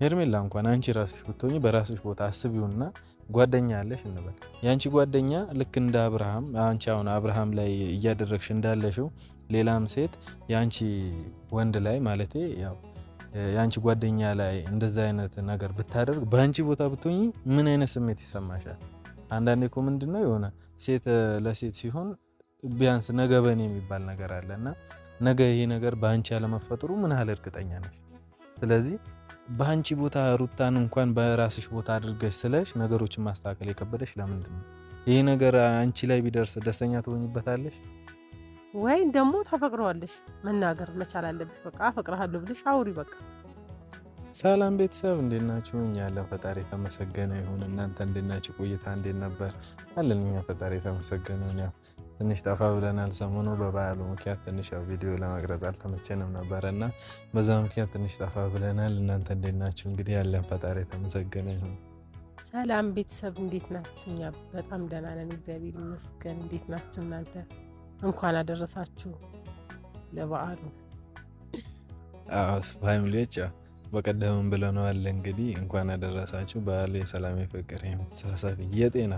ሄርሜላ እንኳን አንቺ ራስሽ ብትሆኚ በራስሽ ቦታ አስቢውና ጓደኛ ያለሽ እንበል። ያንቺ ጓደኛ ልክ እንደ አብርሃም አንቺ አሁን አብርሃም ላይ እያደረግሽ እንዳለሽው ሌላም ሴት ያንቺ ወንድ ላይ ማለቴ ያው ያንቺ ጓደኛ ላይ እንደዛ አይነት ነገር ብታደርግ በአንቺ ቦታ ብትሆኚ ምን አይነት ስሜት ይሰማሻል? አንዳንዴ እኮ ምንድነው የሆነ ሴት ለሴት ሲሆን ቢያንስ ነገ በኔ የሚባል ነገር አለና ነገ ይሄ ነገር በአንቺ ያለመፈጠሩ ምን ያህል እርግጠኛ ነሽ? ስለዚህ በአንቺ ቦታ ሩታን እንኳን በራስሽ ቦታ አድርገሽ ስለሽ ነገሮችን ማስተካከል የከበደሽ ለምንድን ነው? ይሄ ነገር አንቺ ላይ ቢደርስ ደስተኛ ትሆኝበታለሽ ወይ? ደግሞ ታፈቅረዋለሽ መናገር መቻል አለብሽ። በቃ አፈቅርሃለሁ ብለሽ አውሪ በቃ። ሰላም ቤተሰብ እንዴት ናችሁ? እኛ ያለን ፈጣሪ የተመሰገነ ይሁን። እናንተ እንዴት ናችሁ? ቆይታ እንዴት ነበር? አለን እኛ ፈጣሪ የተመሰገነ ይሁን። ያው ትንሽ ጠፋ ብለናል። ሰሞኑ በበዓሉ ምክንያት ትንሽ ያው ቪዲዮ ለመቅረጽ አልተመቸንም ነበረ እና በዛ ምክንያት ትንሽ ጠፋ ብለናል። እናንተ እንዴት ናችሁ? እንግዲህ ያለን ፈጣሪ የተመሰገነ ይሁን። ሰላም ቤተሰብ እንዴት ናችሁ? እኛ በጣም ደህና ነን፣ እግዚአብሔር ይመስገን። እንዴት ናችሁ እናንተ? እንኳን አደረሳችሁ ለበዓሉ። ፋሚሊዎች በቀደምም ብለነዋል እንግዲህ እንኳን አደረሳችሁ። በዓሉ የሰላም የፍቅር የመተሳሰብ የጤና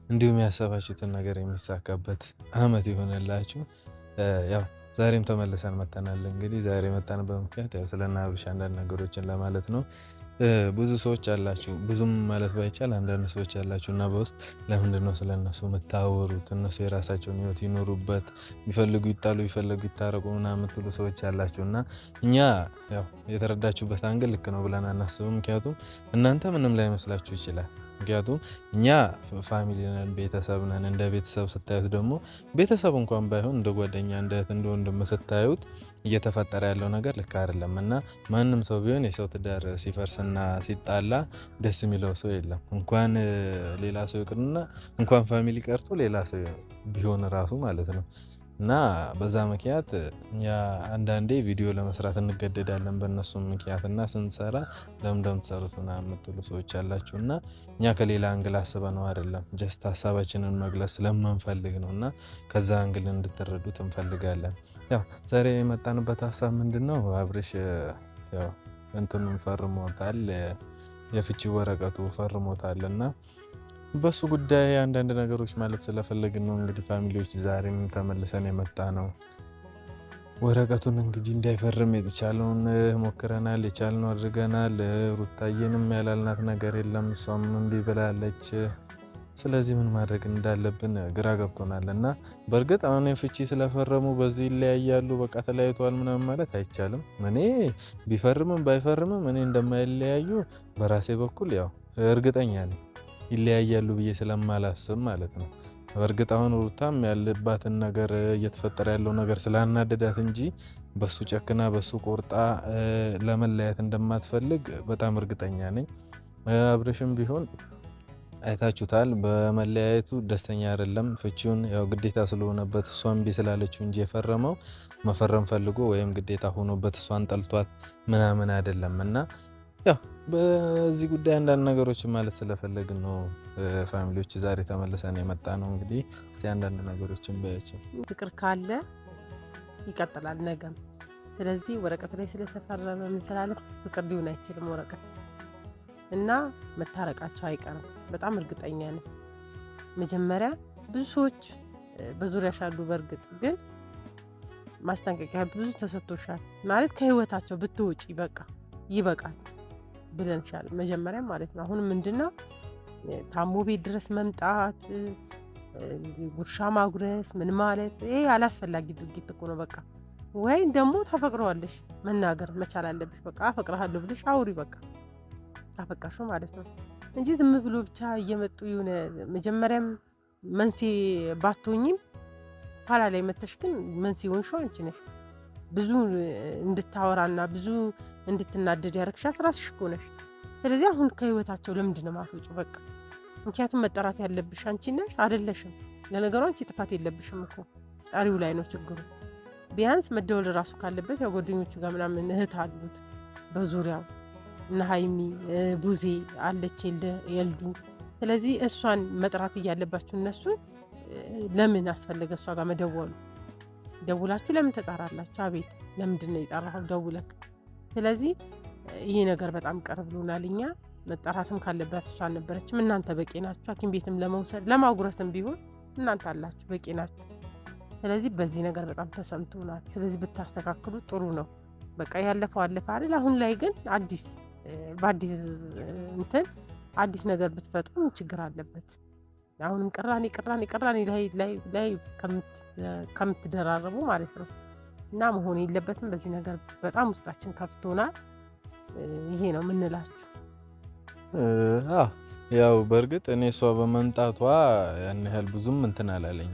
እንዲሁም ያሰባችሁትን ነገር የሚሳካበት አመት ይሆንላችሁ። ያው ዛሬም ተመልሰን መተናል። እንግዲህ ዛሬ መጣንበት ምክንያት ያው ስለና አብርሽ አንዳንድ ነገሮችን ለማለት ነው። ብዙ ሰዎች አላችሁ፣ ብዙም ማለት ባይቻል አንዳንድ ሰዎች አላችሁ እና በውስጥ ለምንድን ነው ስለነሱ የምታወሩት? እነሱ የራሳቸውን ህይወት ይኖሩበት፣ ቢፈልጉ ይጣሉ፣ ቢፈልጉ ይታረቁ ምናምን የምትሉ ሰዎች አላችሁ እና እኛ ያው የተረዳችሁበት አንግል ልክ ነው ብለን አናስብም። ምክንያቱም እናንተ ምንም ላይ መስላችሁ ይችላል። ምክንያቱም እኛ ፋሚሊ ነን፣ ቤተሰብ ነን። እንደ ቤተሰብ ስታዩት ደግሞ ቤተሰብ እንኳን ባይሆን እንደ ጓደኛ፣ እንደ እህት፣ እንደ ወንድም ስታዩት እየተፈጠረ ያለው ነገር ልክ አይደለም እና ማንም ሰው ቢሆን የሰው ትዳር ሲፈርስና ሲጣላ ደስ የሚለው ሰው የለም። እንኳን ሌላ ሰው ይቅርና እንኳን ፋሚሊ ቀርቶ ሌላ ሰው ቢሆን ራሱ ማለት ነው። እና በዛ ምክንያት እኛ አንዳንዴ ቪዲዮ ለመስራት እንገደዳለን በእነሱም ምክንያት እና ስንሰራ ለምንድነው የምትሰሩት ምናምን የምትሉ ሰዎች አላችሁ እና እኛ ከሌላ አንግል አስበነው አይደለም፣ ጀስት ሀሳባችንን መግለጽ ስለምንፈልግ ነው እና ከዛ አንግል እንድትረዱት እንፈልጋለን። ያው ዛሬ የመጣንበት ሀሳብ ምንድን ነው? አብርሽ ያው እንትኑን ፈርሞታል፣ የፍቺ ወረቀቱ ፈርሞታል እና በሱ ጉዳይ አንዳንድ ነገሮች ማለት ስለፈለግን ነው እንግዲህ ፋሚሊዎች ዛሬም ተመልሰን የመጣ ነው። ወረቀቱን እንግዲህ እንዳይፈርም የተቻለውን ሞክረናል፣ የቻልነው አድርገናል። ሩታዬንም ያላልናት ነገር የለም፣ እሷም እምቢ ብላለች። ስለዚህ ምን ማድረግ እንዳለብን ግራ ገብቶናል እና በእርግጥ አሁን የፍቺ ስለፈረሙ በዚህ ይለያያሉ በቃ ተለያይተዋል ምናምን ማለት አይቻልም። እኔ ቢፈርምም ባይፈርምም እኔ እንደማይለያዩ በራሴ በኩል ያው እርግጠኛ ነኝ፣ ይለያያሉ ብዬ ስለማላስብ ማለት ነው። በእርግጥ አሁን ሩታም ያለባትን ነገር እየተፈጠረ ያለው ነገር ስላናደዳት እንጂ በሱ ጨክና በሱ ቆርጣ ለመለያየት እንደማትፈልግ በጣም እርግጠኛ ነኝ። አብርሽም ቢሆን አይታችሁታል፣ በመለያየቱ ደስተኛ አይደለም። ፍቺውን ያው ግዴታ ስለሆነበት እሷን እምቢ ስላለችው እንጂ የፈረመው መፈረም ፈልጎ ወይም ግዴታ ሆኖበት እሷን ጠልቷት ምናምን አይደለም እና ያው በዚህ ጉዳይ አንዳንድ ነገሮችን ማለት ስለፈለግን ነው ፋሚሊዎች ዛሬ ተመልሰን የመጣ ነው። እንግዲህ እስቲ አንዳንድ ነገሮችን ባያቸው። ፍቅር ካለ ይቀጥላል ነገም። ስለዚህ ወረቀት ላይ ስለተፈረመ ምን ስላለ ፍቅር ሊሆን አይችልም ወረቀት እና መታረቃቸው አይቀርም። በጣም እርግጠኛ ነኝ። መጀመሪያ ብዙ ሰዎች በዙሪያሽ አሉ። በእርግጥ ግን ማስጠንቀቂያ ብዙ ተሰጥቶሻል ማለት ከህይወታቸው ብትወጪ በቃ ይበቃል ብለንሻል መጀመሪያ ማለት ነው። አሁን ምንድነው ታሞ ቤት ድረስ መምጣት፣ ጉርሻ ማጉረስ ምን ማለት ይሄ አላስፈላጊ ድርጊት እኮ ነው። በቃ ወይ ደግሞ ታፈቅረዋለሽ መናገር መቻል አለብሽ። በቃ አፈቅርሃለሁ ብለሽ አውሪ በቃ አፈቀርሽው ማለት ነው እንጂ ዝም ብሎ ብቻ እየመጡ የሆነ መጀመሪያም መንስኤ ባትሆኝም ኋላ ላይ መተሽ ግን መንስኤ ሆንሽው አንቺ ነሽ። ብዙ እንድታወራና ብዙ እንድትናደድ ያረግሻት ራስሽ እኮ ነሽ። ስለዚህ አሁን ከህይወታቸው ለምንድን ነው የማትወጪው? በቃ ምክንያቱም መጠራት ያለብሽ አንቺ ነሽ አይደለሽም። ለነገሩ አንቺ ጥፋት የለብሽም እኮ ጠሪው ላይ ነው ችግሩ። ቢያንስ መደወል ራሱ ካለበት ያው ጓደኞቹ ጋር ምናምን እህት አሉት በዙሪያው እና ሀይሚ ቡዜ አለች የልዱ። ስለዚህ እሷን መጥራት እያለባችሁ እነሱ ለምን አስፈለገ እሷ ጋር መደወሉ? ደውላችሁ ለምን ተጣራላችሁ? አቤል ለምንድን ነው የጠራኸው ደውለክ? ስለዚህ ይሄ ነገር በጣም ቀር ብሎናል። እኛ መጠራትም ካለባት እሷ አልነበረችም። እናንተ በቂ ናችሁ። ሐኪም ቤትም ለመውሰድ ለማጉረስም ቢሆን እናንተ አላችሁ፣ በቂ ናችሁ። ስለዚህ በዚህ ነገር በጣም ተሰምቶናል። ስለዚህ ብታስተካክሉ ጥሩ ነው። በቃ ያለፈው አለፈ አይደል? አሁን ላይ ግን በአዲስ እንትን አዲስ ነገር ብትፈጥሩ ችግር አለበት? አሁንም ቅራኔ ላይ ከምትደራረቡ ማለት ነው። እና መሆን የለበትም። በዚህ ነገር በጣም ውስጣችን ከፍቶናል። ይሄ ነው የምንላችሁ። ያው በእርግጥ እኔ እሷ በመምጣቷ ያን ያህል ብዙም እንትን አላለኝ።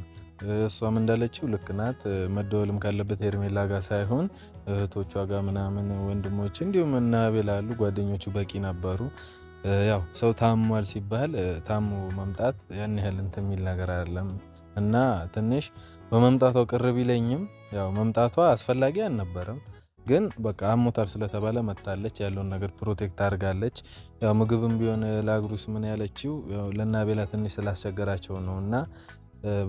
እሷም እንዳለችው ልክ ናት። መደወልም ካለበት ሄርሜላ ጋር ሳይሆን እህቶቿ ጋር ምናምን ወንድሞች፣ እንዲሁም እና አቤል አሉ ጓደኞቹ በቂ ነበሩ። ያው ሰው ታሟል ሲባል ታሞ መምጣት ያን ያህል እንትን የሚል ነገር አይደለም እና ትንሽ በመምጣቷ ቅር ቢለኝም ያው መምጣቷ አስፈላጊ አልነበረም። ግን በቃ አሞታል ስለተባለ መጣለች፣ ያለውን ነገር ፕሮቴክት አድርጋለች። ያው ምግብም ቢሆን ለአግሩስ ምን ያለችው ያው ለና ቤላ ትንሽ ስላስቸገራቸው ነው እና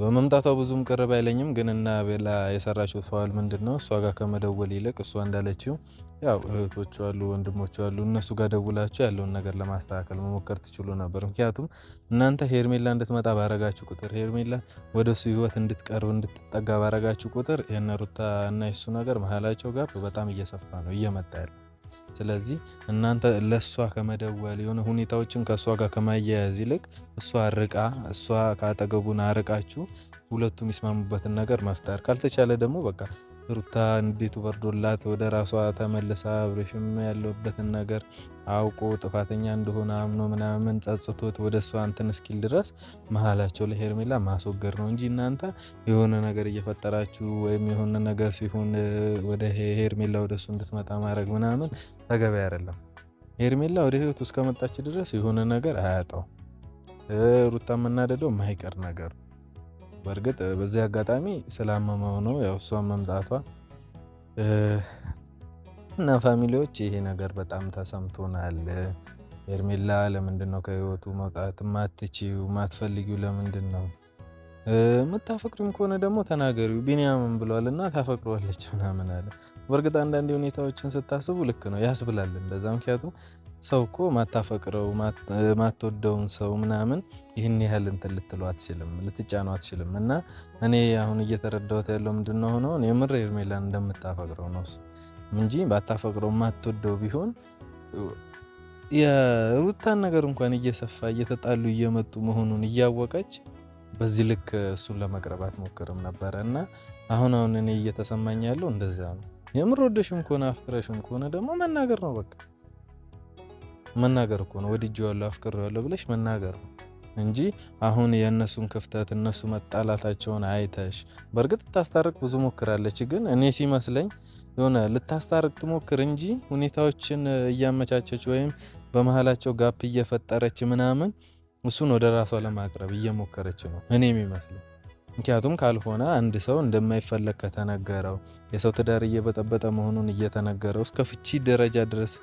በመምጣቷ ብዙም ቅር ባይለኝም ግን እና ቤላ የሰራችው ፋውል ምንድነው? እሷ ጋር ከመደወል ይልቅ እሷ እንዳለችው ያው እህቶቹ አሉ ወንድሞቹ አሉ እነሱ ጋር ደውላችሁ ያለውን ነገር ለማስተካከል መሞከር ትችሉ ነበር። ምክንያቱም እናንተ ሄርሜላ እንድትመጣ ባረጋችሁ ቁጥር ሄርሜላ ወደሱ ህይወት እንድትቀርብ እንድትጠጋ ባረጋችሁ ቁጥር የነ ሩታ እና የሱ ነገር መሀላቸው ጋር በጣም እየሰፋ ነው እየመጣ ያለው። ስለዚህ እናንተ ለሷ ከመደወል የሆነ ሁኔታዎችን ከሷ ጋር ከማያያዝ ይልቅ እሷ ካጠገቡን አርቃችሁ ሁለቱም የሚስማሙበትን ነገር መፍጠር ካልተቻለ ደግሞ በቃ ሩታ እንዴቱ በርዶላት ወደ ራሷ ተመልሳ አብሬሽም ያለበትን ነገር አውቆ ጥፋተኛ እንደሆነ አምኖ ምናምን ጸጽቶት ወደ እሷ እንትን እስኪል ድረስ መሀላቸው ላይ ሄርሜላ ማስወገድ ነው እንጂ እናንተ የሆነ ነገር እየፈጠራችሁ ወይም የሆነ ነገር ሲሆን ወደ ሄርሜላ ወደ እሱ እንድትመጣ ማድረግ ምናምን ተገቢ አይደለም። ሄርሜላ ወደ ህይወቱ እስከመጣች ድረስ የሆነ ነገር አያጣው። ሩታ መናደደው የማይቀር ነገር። በእርግጥ በዚህ አጋጣሚ ስላመመው ነው ያው እሷን መምጣቷ እና ፋሚሊዎች ይሄ ነገር በጣም ተሰምቶናል። ሄርሜላ ለምንድን ነው ከህይወቱ መውጣት ማትችይው ማትፈልጊው? ለምንድን ነው? የምታፈቅሪም ከሆነ ደግሞ ተናገሪው። ቢኒያምን ብሏል እና ታፈቅሯለች ምናምን አለ። በእርግጥ አንዳንድ ሁኔታዎችን ስታስቡ ልክ ነው ያስብላል እንደዛ። ምክንያቱም ሰው እኮ ማታፈቅረው ማትወደውን ሰው ምናምን ይህን ያህል እንትን ልትለው አትችልም፣ ልትጫነው አትችልም። እና እኔ አሁን እየተረዳሁት ያለው ምንድነው ሆኖ የምር ሄርሜላን እንደምታፈቅረው ነው እንጂ ባታፈቅረው ማትወደው ቢሆን የሩታን ነገር እንኳን እየሰፋ እየተጣሉ እየመጡ መሆኑን እያወቀች በዚህ ልክ እሱን ለመቅረብ አትሞክርም ነበረ። እና አሁን እኔ እየተሰማኝ ያለው እንደዛ ነው። የምር ወደሽም ከሆነ አፍቅረሽም ከሆነ ደግሞ መናገር ነው በቃ መናገር እኮ ነው። ወድጄዋለሁ አፍቅሬዋለሁ ብለሽ መናገር ነው እንጂ አሁን የእነሱን ክፍተት እነሱ መጣላታቸውን አይተሽ በእርግጥ ልታስታርቅ ብዙ ሞክራለች። ግን እኔ ሲመስለኝ የሆነ ልታስታርቅ ትሞክር እንጂ ሁኔታዎችን እያመቻቸች ወይም በመሀላቸው ጋፕ እየፈጠረች ምናምን እሱን ወደ ራሷ ለማቅረብ እየሞከረች ነው እኔ የሚመስለኝ። ምክንያቱም ካልሆነ አንድ ሰው እንደማይፈለግ ከተነገረው የሰው ትዳር እየበጠበጠ መሆኑን እየተነገረው እስከ ፍቺ ደረጃ ድረስ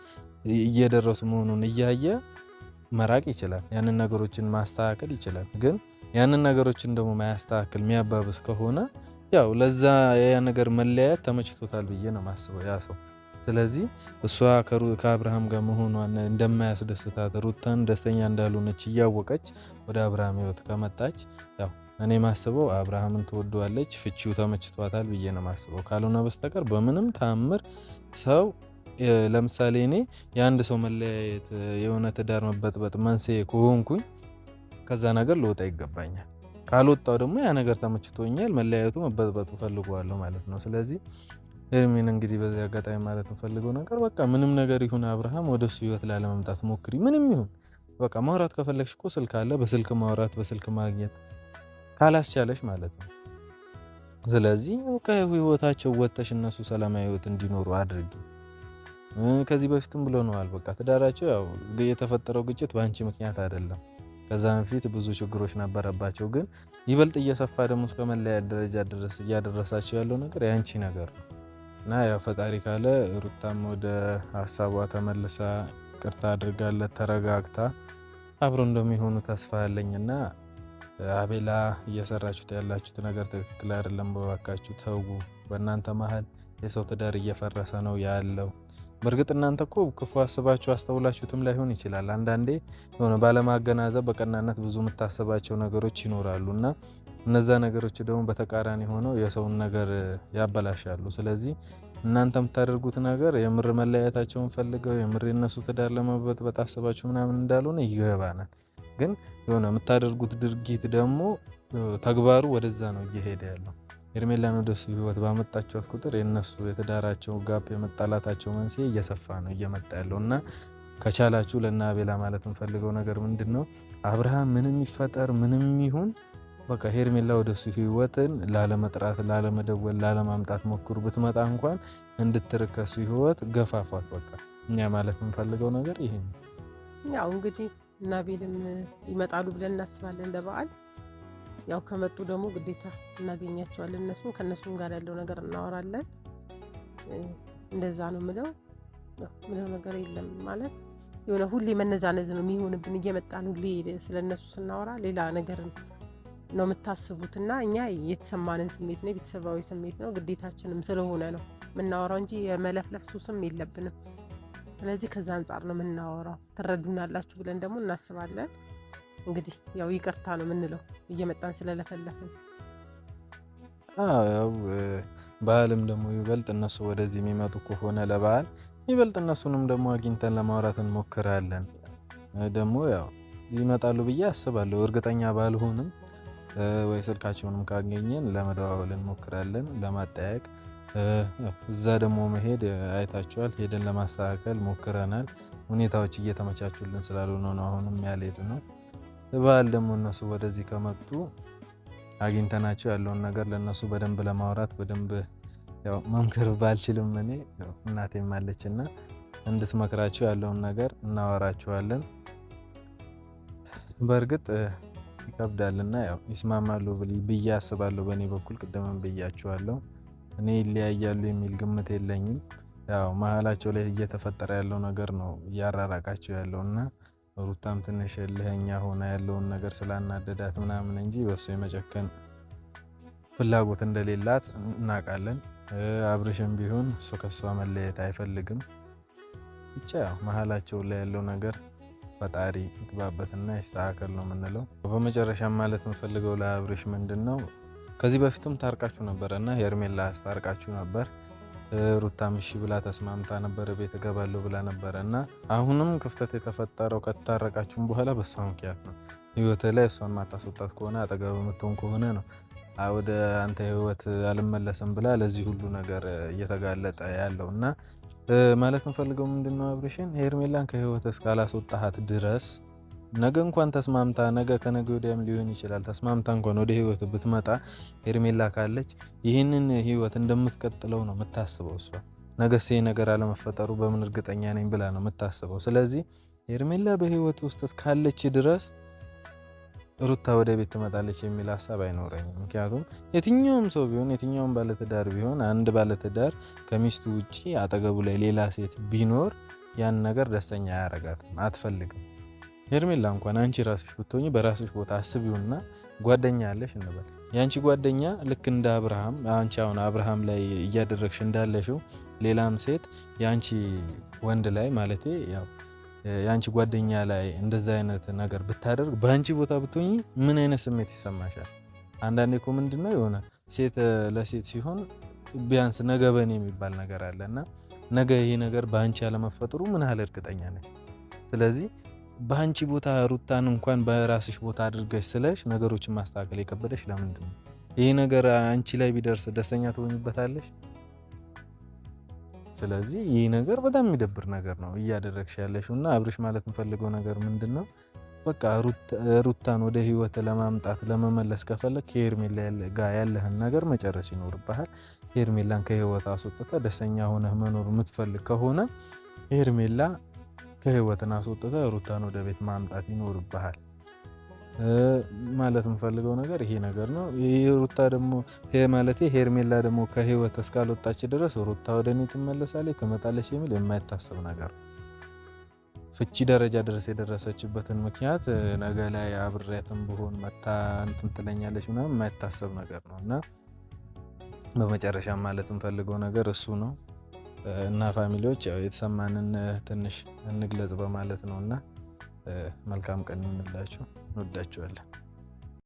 እየደረሱ መሆኑን እያየ መራቅ ይችላል። ያንን ነገሮችን ማስተካከል ይችላል። ግን ያንን ነገሮችን ደግሞ ማያስተካክል የሚያባብስ ከሆነ ያው ለዛ ያ ነገር መለያየት ተመችቶታል ብዬ ነው ማስበው ያ ሰው። ስለዚህ እሷ ከአብርሃም ጋር መሆኗን እንደማያስደስታት ሩታን ደስተኛ እንዳልሆነች እያወቀች ወደ አብርሃም ህይወት ከመጣች ያው እኔ ማስበው አብርሃምን ትወደዋለች፣ ፍቺው ተመችቷታል ብዬ ነው ማስበው። ካልሆነ በስተቀር በምንም ተአምር ሰው ለምሳሌ እኔ የአንድ ሰው መለያየት የሆነ ትዳር መበጥበጥ መንስኤ ከሆንኩኝ ከዛ ነገር ልወጣ ይገባኛል። ካልወጣው ደግሞ ያ ነገር ተመችቶኛል መለያየቱ መበጥበጡ ፈልገዋለሁ ማለት ነው። ስለዚህ ሄርሜን እንግዲህ በዚህ አጋጣሚ ማለት ፈልገው ነገር በቃ ምንም ነገር ይሁን አብርሃም ወደሱ ህይወት ላለመምጣት ሞክሪ። ምንም ይሁን በቃ ማውራት ከፈለግሽ እኮ ስልክ አለ፣ በስልክ ማውራት በስልክ ማግኘት ካላስቻለሽ ማለት ነው። ስለዚህ ከህይወታቸው ወጥተሽ እነሱ ሰላማዊ ህይወት እንዲኖሩ አድርጊ። ከዚህ በፊትም ብለውናል በቃ ትዳራቸው ያው የተፈጠረው ግጭት በአንቺ ምክንያት አይደለም። ከዛ በፊት ብዙ ችግሮች ነበረባቸው፣ ግን ይበልጥ እየሰፋ ደግሞ እስከ መለያየት ደረጃ ድረስ እያደረሳቸው ያለው ነገር የአንቺ ነገር ነው እና ያው ፈጣሪ ካለ ሩታም ወደ ሀሳቧ ተመልሳ ቅርታ አድርጋለት ተረጋግታ አብሮ እንደሚሆኑ ተስፋ ያለኝና አቤላ እየሰራችሁት ያላችሁት ነገር ትክክል አይደለም። በባካችሁ ተው። በእናንተ መሀል የሰው ትዳር እየፈረሰ ነው ያለው። በእርግጥ እናንተ እኮ ክፉ አስባችሁ አስተውላችሁትም ላይሆን ይችላል። አንዳንዴ የሆነ ባለማገናዘብ በቀናነት ብዙ የምታስባቸው ነገሮች ይኖራሉ እና እነዛ ነገሮች ደግሞ በተቃራኒ ሆነው የሰውን ነገር ያበላሻሉ። ስለዚህ እናንተ የምታደርጉት ነገር የምር መለያየታቸውን ፈልገው የምር የነሱ ትዳር ለመበጥበጥ አስባችሁ ምናምን እንዳልሆነ ይገባናል። ግን የሆነ የምታደርጉት ድርጊት ደግሞ ተግባሩ ወደዛ ነው እየሄደ ያለው። ሄርሜላን ወደሱ ህይወት ባመጣቸውት ቁጥር የነሱ የትዳራቸው ጋፕ የመጣላታቸው መንስኤ እየሰፋ ነው እየመጣ ያለው እና ከቻላችሁ ለእነ አቤላ ማለት የምፈልገው ነገር ምንድን ነው፣ አብርሃም ምንም ይፈጠር ምንም ይሁን በቃ ሄርሜላ ወደሱ ህይወትን ላለመጥራት፣ ላለመደወል፣ ላለማምጣት ሞክሩ። ብትመጣ እንኳን እንድትርከሱ ህይወት ገፋፏት። በቃ እኛ ማለት የምፈልገው ነገር ይሄ ነው። ያው እንግዲህ እና አቤልም ይመጣሉ ብለን እናስባለን እንደ በዓል። ያው ከመጡ ደግሞ ግዴታ እናገኛቸዋለን። እነሱም ከእነሱም ጋር ያለው ነገር እናወራለን። እንደዛ ነው ምለው ነገር የለም ማለት የሆነ ሁሌ መነዛነዝ ነው የሚሆንብን። እየመጣን ሁሌ ስለ እነሱ ስናወራ ሌላ ነገር ነው የምታስቡት እና እኛ የተሰማንን ስሜት ነው፣ የቤተሰባዊ ስሜት ነው፣ ግዴታችንም ስለሆነ ነው የምናወራው እንጂ የመለፍለፍ ሱስም የለብንም። ስለዚህ ከዛ አንጻር ነው የምናወራው። ትረዱናላችሁ ብለን ደግሞ እናስባለን። እንግዲህ ያው ይቅርታ ነው የምንለው እየመጣን ስለለፈለፍን። ያው በዓልም ደግሞ ይበልጥ እነሱ ወደዚህ የሚመጡ ከሆነ ለበዓል ይበልጥ እነሱንም ደግሞ አግኝተን ለማውራት እንሞክራለን። ደግሞ ያው ይመጣሉ ብዬ አስባለሁ። እርግጠኛ ባልሆንም ወይ ስልካቸውንም ካገኘን ለመደዋወል እንሞክራለን፣ ለማጠያየቅ። እዛ ደግሞ መሄድ አይታችኋል፣ ሄደን ለማስተካከል ሞክረናል። ሁኔታዎች እየተመቻቹልን ስላልሆነ ነው አሁንም ያልሄድ ነው። በዓል ደግሞ እነሱ ወደዚህ ከመጡ አግኝተናቸው ያለውን ነገር ለነሱ በደንብ ለማውራት በደንብ ያው መምከር ባልችልም እኔ እናቴም አለችና እንድትመክራቸው ያለውን ነገር እናወራቸዋለን። በእርግጥ ይከብዳልና ያው ይስማማሉ ብዬ አስባለሁ። በእኔ በኩል ቅድምም ብያቸዋለሁ፣ እኔ ይለያያሉ የሚል ግምት የለኝም። ያው መሀላቸው ላይ እየተፈጠረ ያለው ነገር ነው እያራራቃቸው ያለውና ሩታም ትንሽ እልህኛ ሆና ያለውን ነገር ስላናደዳት ምናምን እንጂ በሱ የመጨከን ፍላጎት እንደሌላት እናውቃለን። አብርሽም ቢሆን እሱ ከሷ መለየት አይፈልግም። ብቻ ያው መሀላቸው ላይ ያለው ነገር ፈጣሪ ይግባበትና ይስተካከል ነው የምንለው። በመጨረሻም ማለት የምፈልገው ለአብርሽ ምንድን ነው፣ ከዚህ በፊትም ታርቃችሁ ነበረና ሄርሜላ አስታርቃችሁ ነበር። ሩታም እሺ ብላ ተስማምታ ነበር፣ ቤት እገባለሁ ብላ ነበረ እና አሁንም ክፍተት የተፈጠረው ከታረቃችሁም በኋላ በሷ ምክንያት ነው። ህይወት ላይ እሷን ማታስወጣት ከሆነ አጠገብ የምትሆን ከሆነ ነው ወደ አንተ ህይወት አልመለስም ብላ ለዚህ ሁሉ ነገር እየተጋለጠ ያለው እና ማለት የምፈልገው ምንድነው አብርሽን ሄርሜላን ከህይወት እስካላስወጣሃት ድረስ ነገ እንኳን ተስማምታ ነገ ከነገ ወዲያም ሊሆን ይችላል ተስማምታ እንኳን ወደ ህይወት ብትመጣ ሄርሜላ ካለች ይህንን ህይወት እንደምትቀጥለው ነው የምታስበው። እሷ ነገስ ይሄ ነገር አለመፈጠሩ በምን እርግጠኛ ነኝ ብላ ነው የምታስበው። ስለዚህ ሄርሜላ በህይወት ውስጥ እስካለች ድረስ ሩታ ወደ ቤት ትመጣለች የሚል ሀሳብ አይኖረኝም። ምክንያቱም የትኛውም ሰው ቢሆን የትኛውም ባለትዳር ቢሆን አንድ ባለትዳር ከሚስቱ ውጪ አጠገቡ ላይ ሌላ ሴት ቢኖር ያን ነገር ደስተኛ አያረጋትም፣ አትፈልግም። ሄርሜላ እንኳን አንቺ ራስሽ ብትሆኚ በራስሽ ቦታ አስቢውና ጓደኛ ያለሽ እንበል። ያንቺ ጓደኛ ልክ እንደ አብርሃም አንቺ አሁን አብርሃም ላይ እያደረግሽ እንዳለሽው ሌላም ሴት ያንቺ ወንድ ላይ ማለቴ ያው ያንቺ ጓደኛ ላይ እንደዛ አይነት ነገር ብታደርግ በአንቺ ቦታ ብትሆኚ ምን አይነት ስሜት ይሰማሻል? አንዳንዴ እኮ ምንድነው የሆነ ሴት ለሴት ሲሆን ቢያንስ ነገ በኔ የሚባል ነገር አለና ነገ ይሄ ነገር በአንቺ ያለመፈጠሩ ምን ያህል እርግጠኛ ነሽ? ስለዚህ በአንቺ ቦታ ሩታን እንኳን በራስሽ ቦታ አድርገሽ ስለሽ ነገሮችን ማስተካከል የከበደሽ ለምንድን ነው? ይሄ ነገር አንቺ ላይ ቢደርስ ደስተኛ ትሆኝበታለሽ? ስለዚህ ይህ ነገር በጣም የሚደብር ነገር ነው እያደረግሽ ያለሽው እና አብርሽ ማለት የምፈልገው ነገር ምንድን ነው፣ በቃ ሩታን ወደ ህይወት ለማምጣት ለመመለስ ከፈለግ ከሄርሜላ ጋር ያለህን ነገር መጨረስ ይኖርብሃል። ሄርሜላን ከህይወት አስወጥተ ደስተኛ ሆነህ መኖር የምትፈልግ ከሆነ ሄርሜላ ከህይወትን አስወጥተ ሩታን ወደ ቤት ማምጣት ይኖርብሃል። ማለት የምፈልገው ነገር ይሄ ነገር ነው። ሩታ ደግሞ ማለት ሄርሜላ ደግሞ ከህይወት እስካልወጣች ድረስ ሩታ ወደ እኔ ትመለሳለች ትመጣለች የሚል የማይታሰብ ነገር ነው። ፍቺ ደረጃ ድረስ የደረሰችበትን ምክንያት ነገ ላይ አብሬያትም ብሆን መታ እንትን ትለኛለች ምናምን የማይታሰብ ነገር ነው እና በመጨረሻ ማለት እንፈልገው ነገር እሱ ነው እና ፋሚሊዎች ያው የተሰማንን ትንሽ እንግለጽ በማለት ነው እና መልካም ቀን ይሁንላችሁ። እንወዳችኋለን።